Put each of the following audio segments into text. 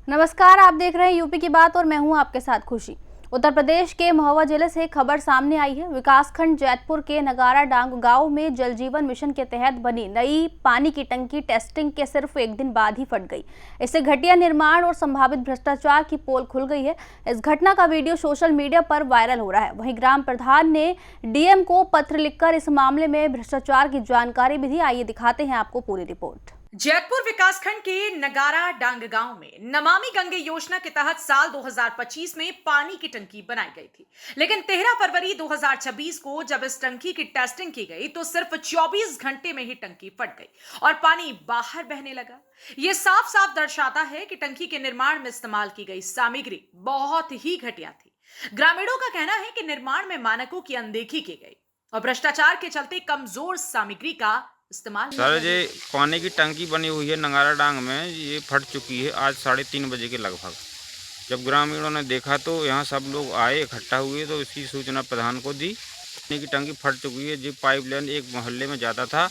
नमस्कार, आप देख रहे हैं यूपी की बात और मैं हूं आपके साथ खुशी। उत्तर प्रदेश के महुआ जिले से खबर सामने आई है। विकासखंड जैतपुर के नगारा डांग गांव में जल जीवन मिशन के तहत बनी नई पानी की टंकी टेस्टिंग के सिर्फ एक दिन बाद ही फट गई। इससे घटिया निर्माण और संभावित भ्रष्टाचार की पोल खुल गई है। इस घटना का वीडियो सोशल मीडिया पर वायरल हो रहा है। वहीं ग्राम प्रधान ने डीएम को पत्र लिखकर इस मामले में भ्रष्टाचार की जानकारी भी दी। आइए दिखाते हैं आपको पूरी रिपोर्ट। जैतपुर विकासखंड के नगारा डांग गांव में नमामि गंगे योजना के तहत साल 2025 में पानी की टंकी बनाई गई थी, लेकिन 13 फरवरी 2026 को जब इस टंकी की टेस्टिंग की गई तो सिर्फ 24 घंटे में ही टंकी फट गई और पानी बाहर बहने लगा। ये साफ साफ दर्शाता है कि टंकी के निर्माण में इस्तेमाल की गई सामग्री बहुत ही घटिया थी। ग्रामीणों का कहना है कि निर्माण में मानकों की अनदेखी की गई और भ्रष्टाचार के चलते कमजोर सामग्री का इस्तेमाल। सर, ये पानी की टंकी बनी हुई है नगारा डांग में, ये फट चुकी है आज 3:30 बजे के लगभग। जब ग्रामीणों ने देखा तो यहाँ सब लोग आए, इकट्ठा हुए तो इसकी सूचना प्रधान को दी। पानी की टंकी फट चुकी है। जो पाइपलाइन एक मोहल्ले में जाता था,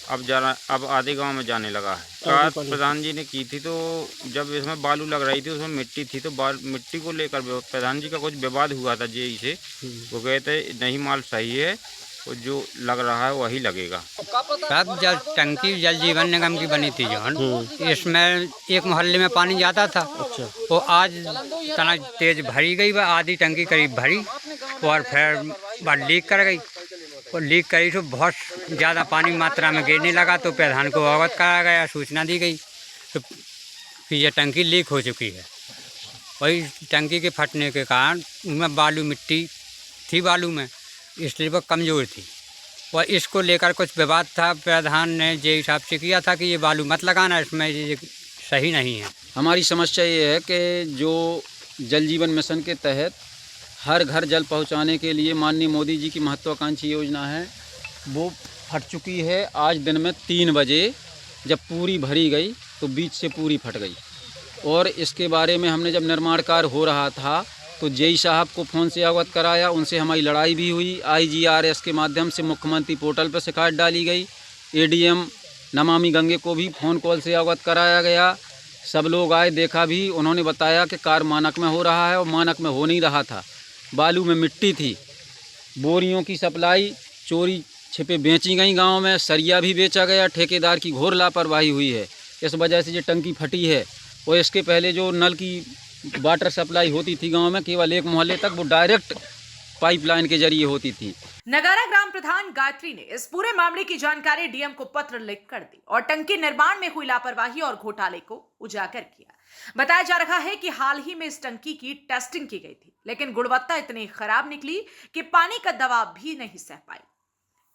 अब आधे गांव में जाने लगा है। बात प्रधान जी ने की थी, तो जब इसमें बालू लग रही थी उसमें मिट्टी थी, तो मिट्टी को लेकर प्रधान जी का कुछ विवाद हुआ था जेई से। वो कहते नहीं, माल सही है और जो लग रहा है वही लगेगा। साहब, टंकी जल जीवन निगम की बनी थी जो इसमें एक मोहल्ले में पानी जाता था। वो आज तना तेज भरी गई, वह आधी टंकी करीब भरी और फिर बार लीक कर गई। और लीक करी तो बहुत ज़्यादा पानी मात्रा में गिरने लगा, तो प्रधान को अवगत कराया गया, सूचना दी गई। तो फिर यह टंकी लीक हो चुकी है। वही टंकी के फटने के कारण उनमें बालू मिट्टी थी, बालू में, इसलिए वह कमज़ोर थी। और इसको लेकर कुछ विवाद था। प्रधान ने जे हिसाब से किया था कि ये बालू मत लगाना, इसमें ये सही नहीं है। हमारी समस्या ये है कि जो जल जीवन मिशन के तहत हर घर जल पहुंचाने के लिए माननीय मोदी जी की महत्वाकांक्षी योजना है, वो फट चुकी है। आज दिन में 3 बजे जब पूरी भरी गई तो बीच से पूरी फट गई। और इसके बारे में हमने जब निर्माण कार्य हो रहा था तो जेई साहब को फ़ोन से अवगत कराया, उनसे हमारी लड़ाई भी हुई। IGRS के माध्यम से मुख्यमंत्री पोर्टल पर शिकायत डाली गई। ADM नमामि गंगे को भी फ़ोन कॉल से अवगत कराया गया। सब लोग आए, देखा भी। उन्होंने बताया कि कार्य मानक में हो रहा है और मानक में हो नहीं रहा था। बालू में मिट्टी थी। बोरियों की सप्लाई चोरी छिपे बेची गई गाँव में। सरिया भी बेचा गया। ठेकेदार की घोर लापरवाही हुई है। इस वजह से ये टंकी फटी है। और इसके पहले जो नल की वाटर सप्लाई होती थी गांव में, केवल एक मोहल्ले तक, वो डायरेक्ट पाइपलाइन के जरिए होती थी। नगारा ग्राम प्रधान गायत्री ने इस पूरे मामले की जानकारी डीएम को पत्र लिख कर दी और टंकी निर्माण में हुई लापरवाही और घोटाले को उजागर किया। बताया जा रहा है कि हाल ही में इस टंकी की टेस्टिंग की गई थी, लेकिन गुणवत्ता इतनी खराब निकली कि पानी का दबाव भी नहीं सह पाई।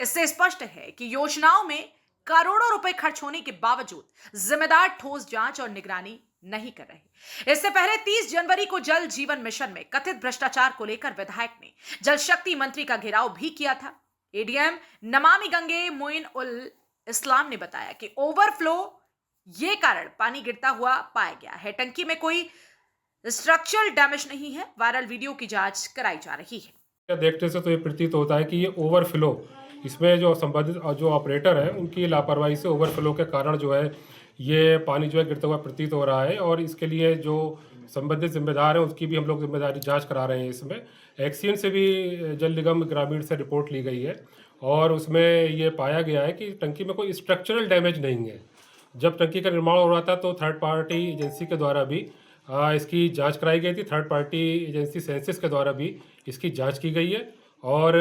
इससे स्पष्ट है कि योजनाओं में करोड़ों रुपए खर्च होने के बावजूद जिम्मेदार ठोस जांच और निगरानी नहीं कर रहे। इससे पहले 30 जनवरी को जल जीवन मिशन में कथित भ्रष्टाचार को लेकर विधायक ने जल शक्ति मंत्री का घेराव भी किया था। ADM नमामि गंगे मोइन उल इस्लाम ने बताया कि ओवरफ्लो ये कारण पानी गिरता हुआ पाया गया है। टंकी में कोई स्ट्रक्चरल डैमेज नहीं है। वायरल वीडियो की जांच कराई जा रही है। देखने से तो ये प्रतीत होता है कि ये ओवरफ्लो, इसमें जो संबंधित जो ऑपरेटर है उनकी लापरवाही से ओवरफ्लो के कारण जो है ये पानी जो है गिरता हुआ प्रतीत हो रहा है। और इसके लिए जो संबंधित जिम्मेदार हैं उसकी भी हम लोग जिम्मेदारी जांच करा रहे हैं। इसमें एक्सीडेंट से भी जल निगम ग्रामीण से रिपोर्ट ली गई है और उसमें ये पाया गया है कि टंकी में कोई स्ट्रक्चरल डैमेज नहीं है। जब टंकी का निर्माण हो रहा था तो थर्ड पार्टी एजेंसी के द्वारा भी इसकी जांच कराई गई थी। थर्ड पार्टी एजेंसी सेंसिस के द्वारा भी इसकी जांच की गई है। और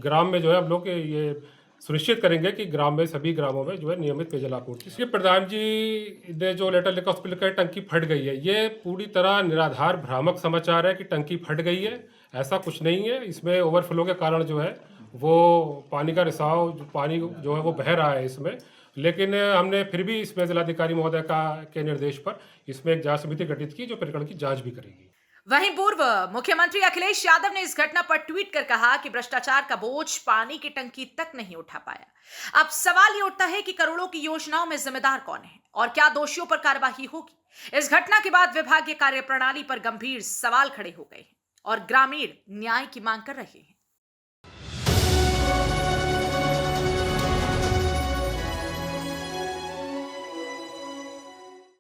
ग्राम में जो है हम लोग ये सुनिश्चित करेंगे कि ग्राम में, सभी ग्रामों में जो है नियमित पेयजल आपूर्ति। इसके प्रधान जी ने जो लेटर लिखा उस पर लिखा है टंकी फट गई है। ये पूरी तरह निराधार भ्रामक समाचार है कि टंकी फट गई है। ऐसा कुछ नहीं है। इसमें ओवरफ्लो के कारण जो है वो पानी का रिसाव, पानी जो है वो बह रहा है इसमें। लेकिन हमने फिर भी इसमें जिलाधिकारी महोदय के निर्देश पर इसमें एक जांच समिति गठित की जो प्रकरण की जांच भी करेगी। वहीं पूर्व मुख्यमंत्री अखिलेश यादव ने इस घटना पर ट्वीट कर कहा कि भ्रष्टाचार का बोझ पानी की टंकी तक नहीं उठा पाया। अब सवाल ये उठता है कि करोड़ों की योजनाओं में जिम्मेदार कौन है और क्या दोषियों पर कार्रवाई होगी। इस घटना के बाद विभागीय कार्यप्रणाली पर गंभीर सवाल खड़े हो गए हैं और ग्रामीण न्याय की मांग कर रहे हैं।